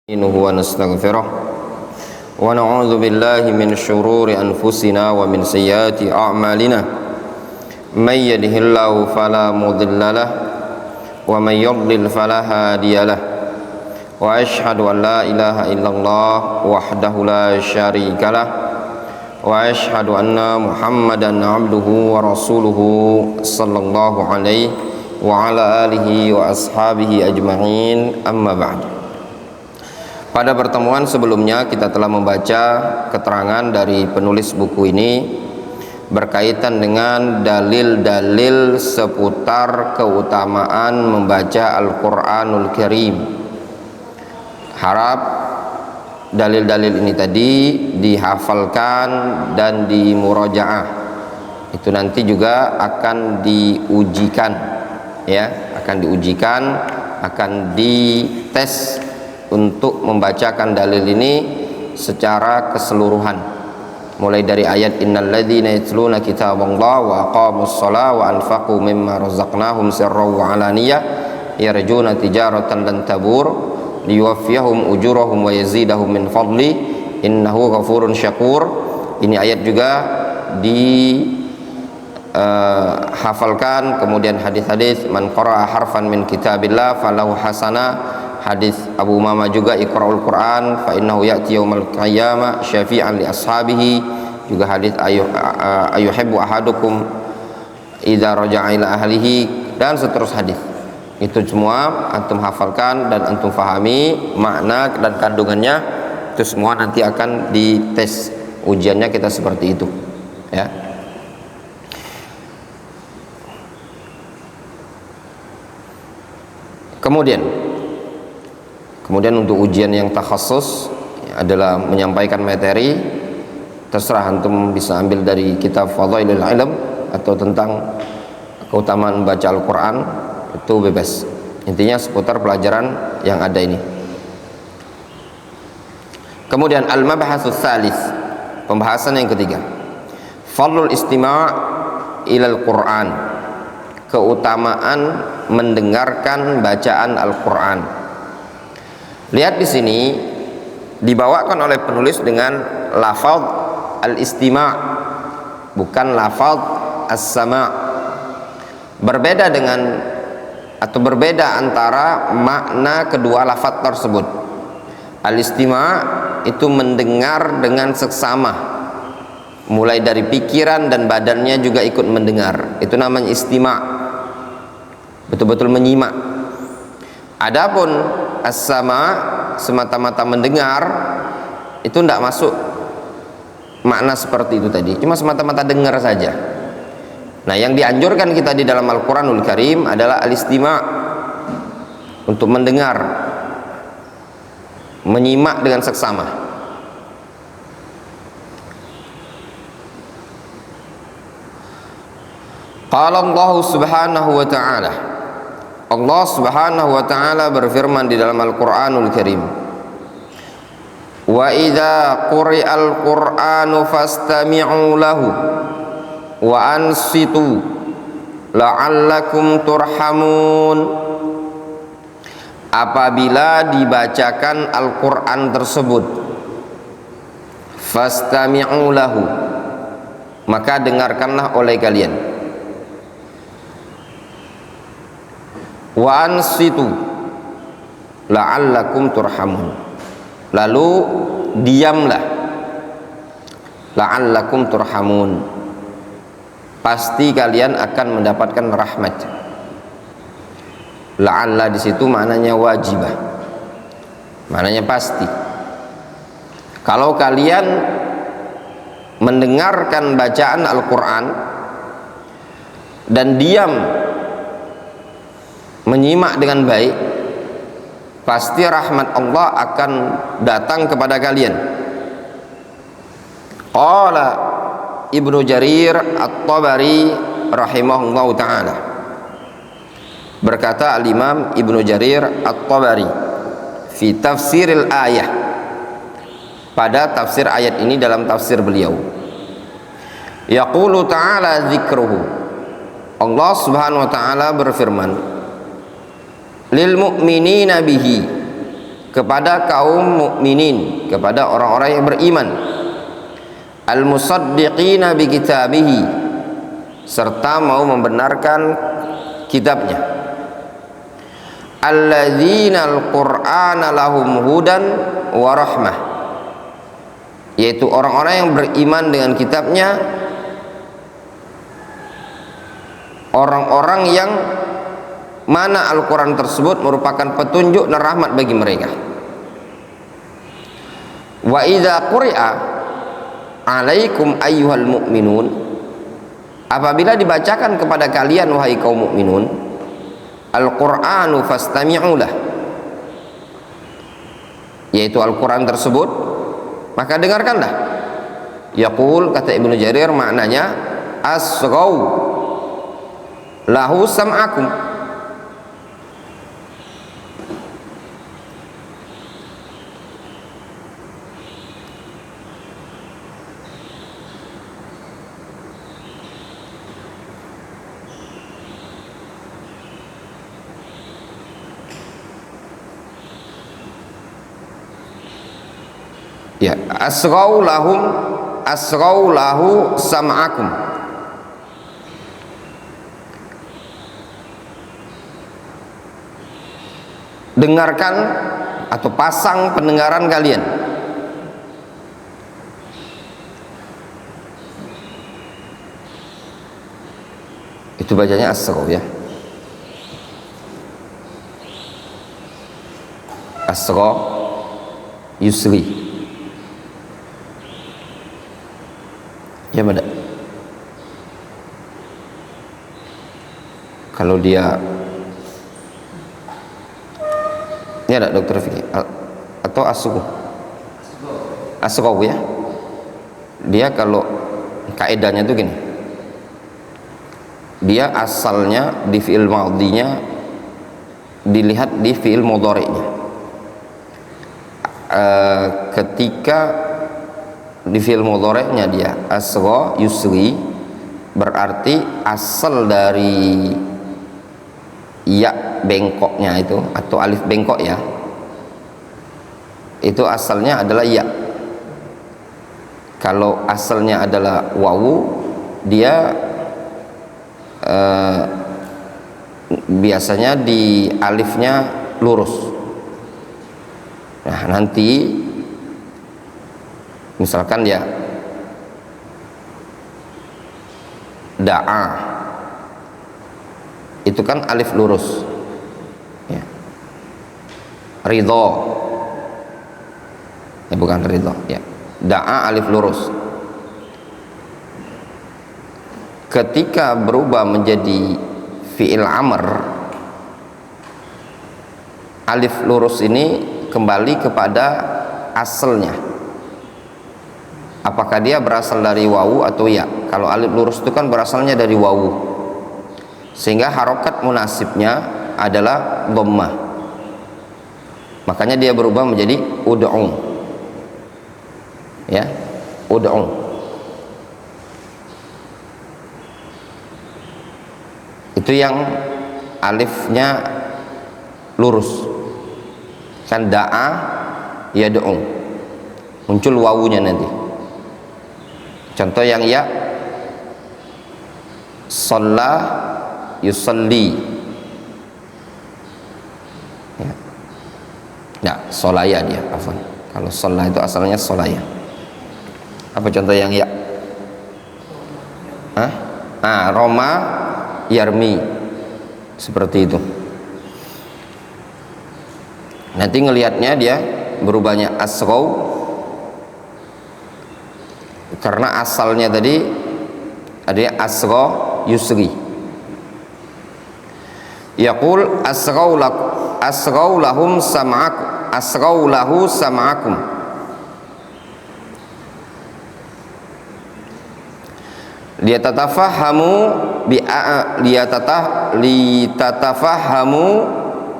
ونستغفره ونعوذ بالله من شرور أنفسنا ومن سيئات أعمالنا من يهده الله فلا مضل له ومن يضلل فلا هادي له وأشهد أن لا إله إلا الله وحده لا شريك له وأشهد أن محمدا عبده ورسوله صلى الله عليه وعلى آله وأصحابه أجمعين أما بعد. Pada pertemuan sebelumnya kita telah membaca keterangan dari penulis buku ini berkaitan dengan dalil-dalil seputar keutamaan membaca Al-Quranul Karim. Harap dalil-dalil ini tadi dihafalkan dan dimurajaah. Itu nanti juga akan diujikan, ya, akan diujikan, akan dites untuk membacakan dalil ini secara keseluruhan, mulai dari ayat innal ladzina yatluna kitaballahi wa aqamus sholata wa anfaqu mimma razaqnahum sirran wa alaniyah yarjuna tijaratan lan tabur liwaffiyahum ujurahum wa yazidahum min fadli innahu ghafurun syakur. Ini ayat juga hafalkan. Kemudian hadis-hadis man qara'a harfan min kitabillah falahu hasanah. Hadis Abu Umamah juga iqra'ul Quran fa innahu ya'ti yaumal qiyamah syafi'an li ashabihi. Juga hadis ayuhibbu ahadukum idza raja'a ila ahlihi, dan seterusnya hadis. Itu semua antum hafalkan dan antum fahami makna dan kandungannya. Itu semua nanti akan dites, ujiannya kita seperti itu, ya. Kemudian untuk ujian yang takhassus adalah menyampaikan materi. Terserah antum bisa ambil dari kitab Fadhailul Ilm atau tentang keutamaan membaca Al-Quran, itu bebas. Intinya seputar pelajaran yang ada ini. Kemudian al-mabhasus tsalits, pembahasan yang ketiga, fadlul istima' ilal Quran, keutamaan mendengarkan bacaan Al-Quran. Lihat di sini dibawakan oleh penulis dengan lafaz al-istima', bukan lafaz as-sama'. Berbeda dengan atau berbeda antara makna kedua lafaz tersebut. Al-istima' itu mendengar dengan seksama, mulai dari pikiran dan badannya juga ikut mendengar. Itu namanya istima', betul-betul menyimak. Adapun as-sama' semata-mata mendengar, itu tidak masuk makna seperti itu tadi, cuma semata-mata dengar saja. Nah, yang dianjurkan kita di dalam Al-Quranul Karim adalah al-istima', untuk mendengar, menyimak dengan seksama. Qala Allah Subhanahu wa ta'ala, Allah Subhanahu wa ta'ala berfirman di dalam Al-Quranul Karim, wa idza quri'al Qur'anu fastami'u lahu wa ansitu la'allakum turhamun. Apabila dibacakan Al-Quran tersebut, fastami'u lahu, maka dengarkanlah oleh kalian. Wa ansitu la'allakum turhamun, lalu diamlah, la'allakum turhamun, pasti kalian akan mendapatkan rahmat. La'alla di situ maknanya wajibah, maknanya pasti. Kalau kalian mendengarkan bacaan Al-Quran dan diam, menyimak dengan baik, pasti rahmat Allah akan datang kepada kalian. Qala Ibnu Jarir At-Tabari rahimahullahu ta'ala, berkata al-Imam Ibnu Jarir At-Tabari fi tafsiril ayah, pada tafsir ayat ini dalam tafsir beliau, yaqulu ta'ala dzikruhu, Allah Subhanahu wa ta'ala berfirman, lil mu'minina bihi, kepada kaum mukminin, kepada orang-orang yang beriman, al-musaddiqina bi kitabihi, serta mau membenarkan kitabnya, alladzina al-qur'ana lahum hudan wa rahmah, yaitu orang-orang yang beriman dengan kitabnya, orang-orang yang mana Al-Quran tersebut merupakan petunjuk dan rahmat bagi mereka. Wa idza quri'a alaikum ayyuhal mu'minun, apabila dibacakan kepada kalian wahai kaum mukminun, Al-Qur'anu fastami'u lah, yaitu Al-Quran tersebut, maka dengarkanlah. Yaqul, kata Ibnu Jarir, maknanya asghaw lahu sam'akum, ya, asghaw lahu sam'akum, dengarkan atau pasang pendengaran kalian. Itu bacanya asghaw ya, asghaw yusri ya, mana? Kalau dia ini ada dokter Fikri atau asghaw ya, dia kalau kaedahnya tuh gini, dia asalnya di fi'il madhinya dilihat di fi'il mudhari'nya. Ketika di fi'il mudhari'nya dia asgha yusri, berarti asal dari ya bengkoknya itu atau alif bengkok ya, itu asalnya adalah ya. Kalau asalnya adalah wawu, dia biasanya di alifnya lurus. Nah, nanti misalkan ya da'a, itu kan alif lurus ya. Ridho ya, bukan ridho ya, da'a alif lurus. Ketika berubah menjadi fi'il amr, alif lurus ini kembali kepada asalnya. Apakah dia berasal dari wawu atau ya? Kalau alif lurus itu kan berasalnya dari wawu, sehingga harokat munasibnya adalah dhammah, makanya dia berubah menjadi ud'u ya, ud'u. Itu yang alifnya lurus kan, da'a yad'u, muncul wawunya nanti. Contoh yang ya, shalla yusalli ya. Nah, sholaya dia, afwan. Kalau shalla itu asalnya sholaya. Apa contoh yang ya? Roma yarmi, seperti itu. Nanti ngelihatnya dia berubahnya asghaw karena asalnya tadi ada asgha yusri. Yaqul asghaw lahum sam'akum, asghaw lahu sam'akum. Litatafahhamu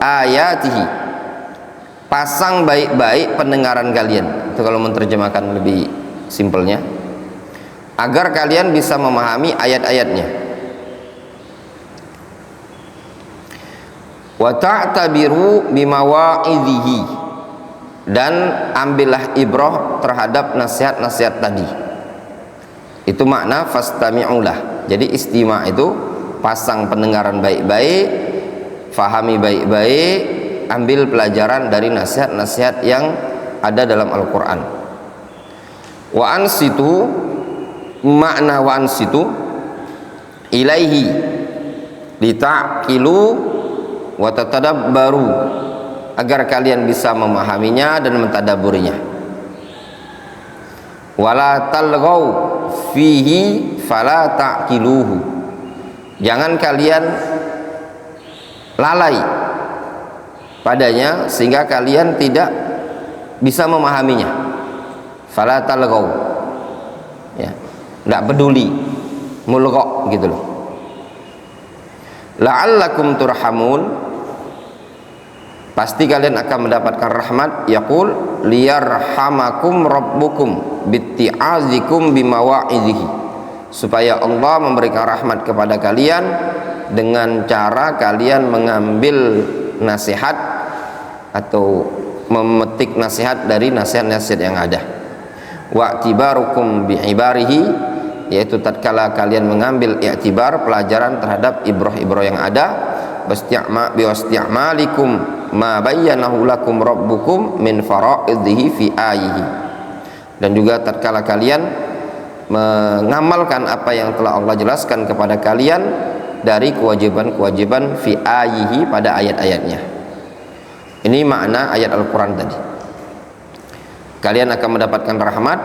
ayatihi, pasang baik-baik pendengaran kalian. Itu kalau menerjemahkan lebih simpelnya, agar kalian bisa memahami ayat-ayatnya. Wa ta'tabiru bimawa'idhihi, dan ambillah ibrah terhadap nasihat-nasihat tadi. Itu makna fastami'ulah. Jadi istima' itu pasang pendengaran baik-baik, fahami baik-baik, ambil pelajaran dari nasihat-nasihat yang ada dalam Al-Quran. Wa ansitu, makna wa ansitu ilaihi lita'qilu wa tatadabbaru, agar kalian bisa memahaminya dan mentadaburinya. Wala talghaw fihi fala ta'qiluhu, jangan kalian lalai padanya sehingga kalian tidak bisa memahaminya. Fala talghaw, ya, tidak peduli, mulgha gitu loh. La'allakum turhamun, pasti kalian akan mendapatkan rahmat. Yaqul liyarhamakum rabbukum bitti'azikum bimawa'idhihi, supaya Allah memberikan rahmat kepada kalian dengan cara kalian mengambil nasihat atau memetik nasihat dari nasihat-nasihat yang ada. Wa'tibarukum bi'ibarihi, yaitu tatkala kalian mengambil i'tibar, pelajaran terhadap ibrah-ibrah yang ada. Biwasti'malikum ma bayyanahu lakum rabbukum min fara'idhihi fi ayyihi, dan juga tatkala kalian mengamalkan apa yang telah Allah jelaskan kepada kalian dari kewajiban-kewajiban fi ayyihi, pada ayat-ayatnya. Ini makna ayat Al-Quran tadi. Kalian akan mendapatkan rahmat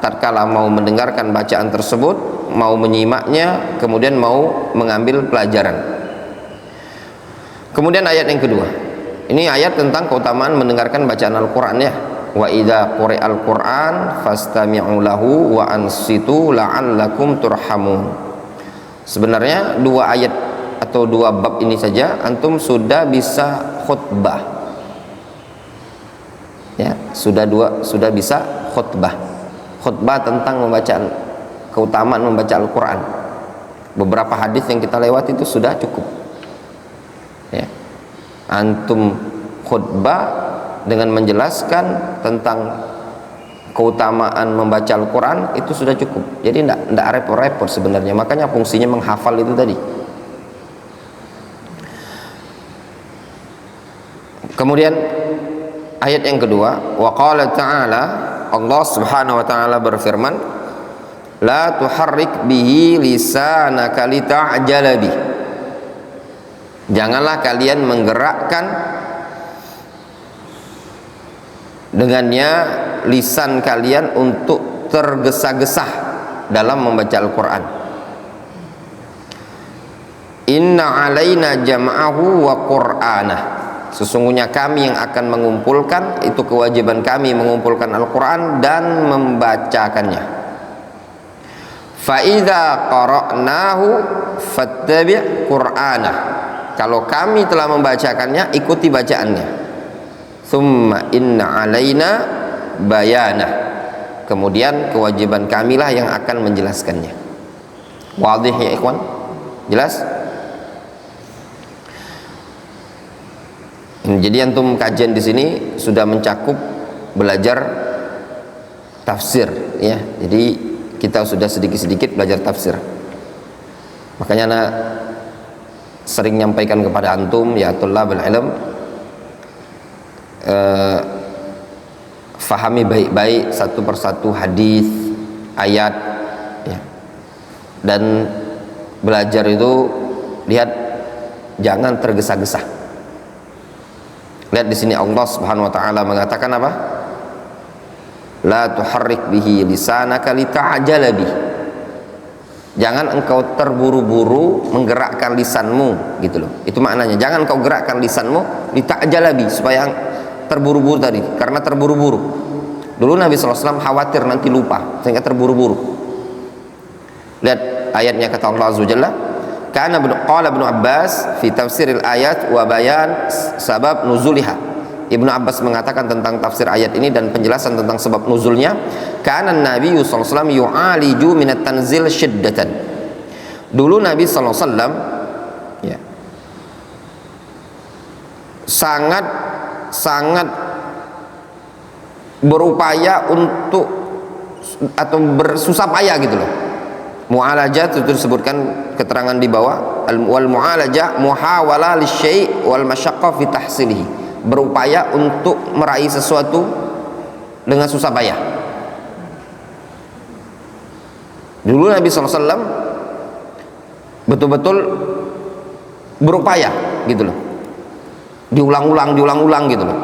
tatkala mau mendengarkan bacaan tersebut, mau menyimaknya, kemudian mau mengambil pelajaran. Kemudian ayat yang kedua, ini ayat tentang keutamaan mendengarkan bacaan Al-Quran, ya. Wa idza quri'al Qur'an fastami'u lahu wa ansitu la'allakum turhamun. Sebenarnya dua ayat atau dua bab ini saja antum sudah bisa khutbah, ya, sudah bisa khutbah tentang keutamaan membaca Al-Quran. Beberapa hadis yang kita lewati itu sudah cukup, ya. Antum khutbah dengan menjelaskan tentang keutamaan membaca Al-Quran itu sudah cukup. Jadi tidak repot-repot sebenarnya. Makanya fungsinya menghafal itu tadi. Kemudian ayat yang kedua, wa qala ta'ala, Allah subhanahu wa ta'ala berfirman, la tuharrik bihi lisanaka lita'jala bih, janganlah kalian menggerakkan dengannya lisan kalian untuk tergesa-gesa dalam membaca Al-Quran. Inna alaina jam'ahu wa qur'anah, sesungguhnya kami yang akan mengumpulkan, itu kewajiban kami mengumpulkan Al-Quran dan membacakannya. Fa idza qara'nahu fattabi' qur'anah, kalau kami telah membacakannya, ikuti bacaannya. Tsumma inna alaina bayanah, kemudian kewajiban kamilah yang akan menjelaskannya. Wadih ya ikhwan? Jelas? Jadi antum kajian di sini sudah mencakup belajar tafsir, ya. Jadi kita sudah sedikit-sedikit belajar tafsir. Makanya anak sering nyampaikan kepada antum, ya thullabul ilm, fahami baik-baik satu persatu hadis, ayat, ya. Dan belajar itu lihat jangan tergesa-gesa. Lihat di sini Allah Subhanahu wa taala mengatakan apa? La tuharrik bihi lisanaka lita'jala bih. Jangan engkau terburu-buru menggerakkan lisanmu, gitu loh. Itu maknanya. Jangan engkau gerakkan lisanmu lita'jala bih, supaya terburu-buru tadi, karena terburu-buru. Dulu Nabi SAW khawatir nanti lupa sehingga terburu-buru. Lihat ayatnya, kata Allah Azza wa Jalla, kana qala Ibnu Abbas fi tafsiril ayat wa bayan sabab nuzuliha. Ibnu Abbas mengatakan tentang tafsir ayat ini dan penjelasan tentang sebab nuzulnya, kana Nabi sallallahu alaihi wasallam yu'aliju minat tanzil syiddatan. Dulu Nabi sallallahu alaihi wasallam, ya, sangat berupaya untuk atau bersusah payah gitu loh. Mu'alajah itu disebutkan keterangan di bawah, wal mu'alajah muhawala lisyai' wal masyaqqa fi tahsilihi, berupaya untuk meraih sesuatu dengan susah payah. Dulu Nabi SAW betul-betul berupaya gitu loh, diulang-ulang gitu loh,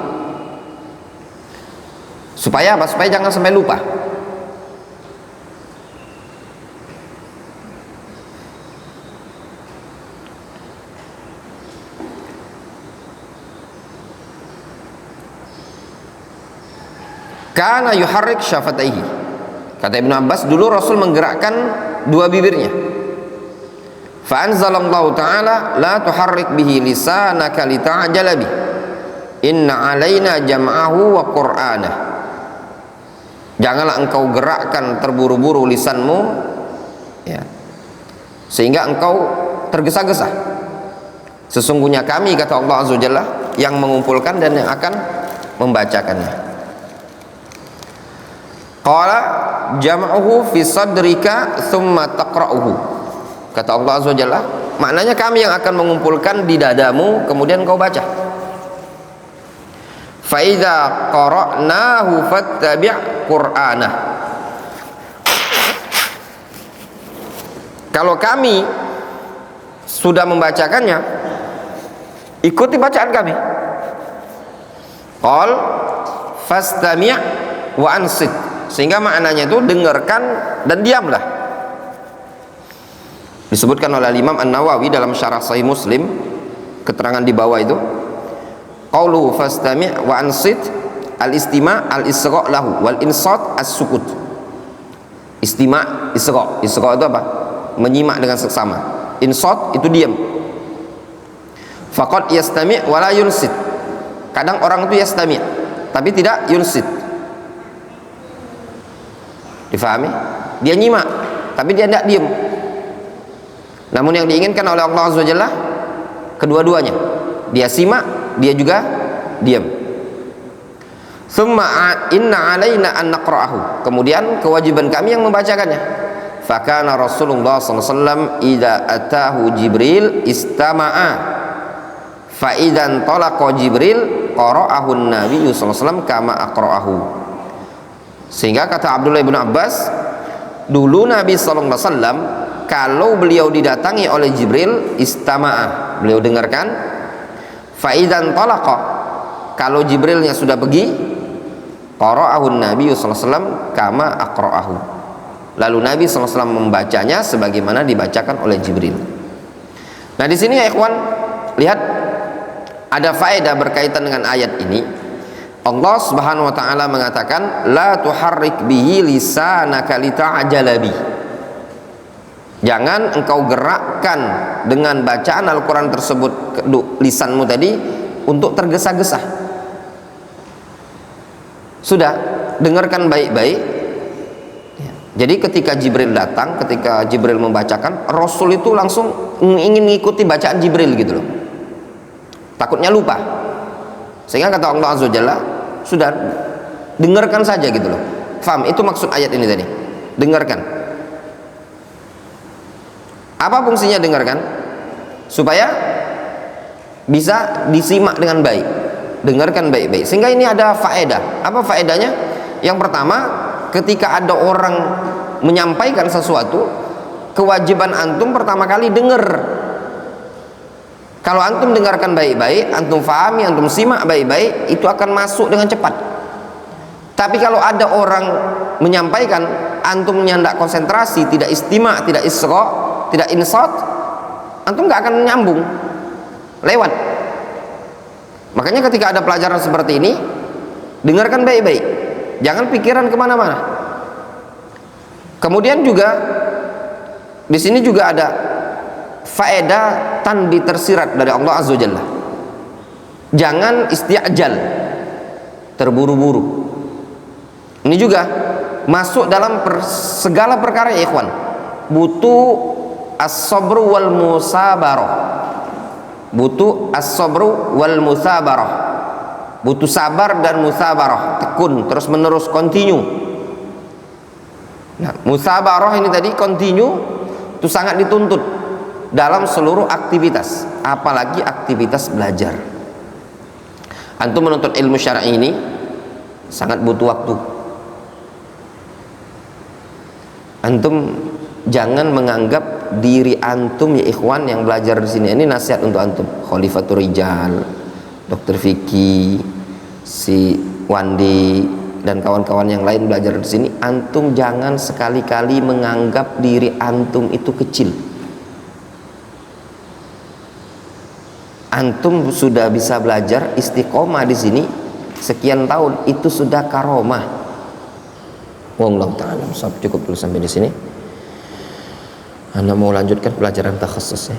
supaya apa? Supaya jangan sampai lupa. Kana yuharrik syafataihi, kata Ibnu Abbas, dulu Rasul menggerakkan dua bibirnya. Fa anzalallahu ta'ala la tuharrik bihi lisanaka lita'jala bih inna alaina jam'ahu wa qur'anah. Janganlah engkau gerakkan terburu-buru lisanmu ya, sehingga engkau tergesa-gesa. Sesungguhnya kami, kata Allah Azza wa Jalla, yang mengumpulkan dan yang akan membacakannya. Qala jam'uhu fi sadrika thumma taqra'uhu, kata Allah Azza wa Jalla, maknanya kami yang akan mengumpulkan di dadamu kemudian kau baca. Fa idza qara'nahu fattabi' qur'anah, kalau kami sudah membacakannya, ikuti bacaan kami. Qal fastami' wa ansit, sehingga maknanya itu dengarkan dan diamlah. Disebutkan oleh Imam An-Nawawi dalam syarah Sahih Muslim, keterangan di bawah itu, qauluhu fastami' wa ansit, al-istima' al-isra' lahu wal insat as-sukut. Istima', isra' itu apa? Menyimak dengan seksama. Insat itu diam. Faqad yastami' wa la yunsit, kadang orang itu yastami' tapi tidak yunsit. Difahami? Dia nyimak tapi dia tidak diam. Namun yang diinginkan oleh Allah Azza wa Jalla kedua-duanya, dia simak, dia juga diam. Tsumma inna alaina an naqra'ahu, kemudian kewajiban kami yang membacakannya. Fakana Rasulullah sallallahu alaihi wasallam idza atahu Jibril istama'a fa idzan talaqa Jibril qara'ahu an-nabiy sallallahu alaihi wasallam kama aqra'ahu. Sehingga kata Abdullah bin Abbas, dulu Nabi SAW kalau beliau didatangi oleh Jibril, istama'a, beliau dengarkan. Fa'idan talaqa, kalau Jibrilnya sudah pergi, qara'ahu Nabi SAW kama aqra'ahu, lalu Nabi SAW membacanya sebagaimana dibacakan oleh Jibril. Nah di sini ya ikhwan, lihat ada faedah berkaitan dengan ayat ini. Allah Subhanahu wa taala mengatakan la tuharrik bihi lisanaka lita'jala bih, jangan engkau gerakkan dengan bacaan Al-Quran tersebut lisanmu tadi untuk tergesa-gesa. Sudah, dengarkan baik-baik. Jadi ketika Jibril datang, ketika Jibril membacakan, Rasul itu langsung ingin mengikuti bacaan Jibril gitu loh, takutnya lupa. Sehingga kata Allah Azza wa Jalla, sudah dengarkan saja gitu loh. Faham? Itu maksud ayat ini tadi, dengarkan. Apa fungsinya dengarkan? Supaya bisa disimak dengan baik, dengarkan baik-baik. Sehingga ini ada faedah. Apa faedahnya? Yang pertama, ketika ada orang menyampaikan sesuatu, kewajiban antum pertama kali dengar. Kalau antum dengarkan baik-baik, antum fahami, antum simak baik-baik, itu akan masuk dengan cepat. Tapi kalau ada orang menyampaikan, antum nyandak konsentrasi, tidak istima', tidak isra', tidak insat, antum nggak akan nyambung, lewat. Makanya ketika ada pelajaran seperti ini, dengarkan baik-baik, jangan pikiran kemana-mana. Kemudian juga di sini juga ada faedah tandi tersirat dari Allah Azza wa Jalla. Jangan isti'jal, terburu-buru. Ini juga masuk dalam segala perkara ya ikhwan. Butuh as-sabru wal musabarah. Butuh as-sabru wal musabarah. butuh sabar dan musabarah, tekun, terus menerus, continue. Nah, musabarah ini tadi continue itu sangat dituntut dalam seluruh aktivitas, apalagi aktivitas belajar. Antum menuntut ilmu syar'i ini sangat butuh waktu. Antum jangan menganggap diri antum ya ikhwan yang belajar di sini, ini nasihat untuk antum, Khalifatul Rijal, Dr. Vicky, si Wandi dan kawan-kawan yang lain belajar di sini. Antum jangan sekali-kali menganggap diri antum itu kecil. Antum sudah bisa belajar istiqomah di sini sekian tahun, itu sudah karomah. Wallahu ta'ala cukup dulu sampai di sini. Anda mau lanjutkan pelajaran takhassusnya.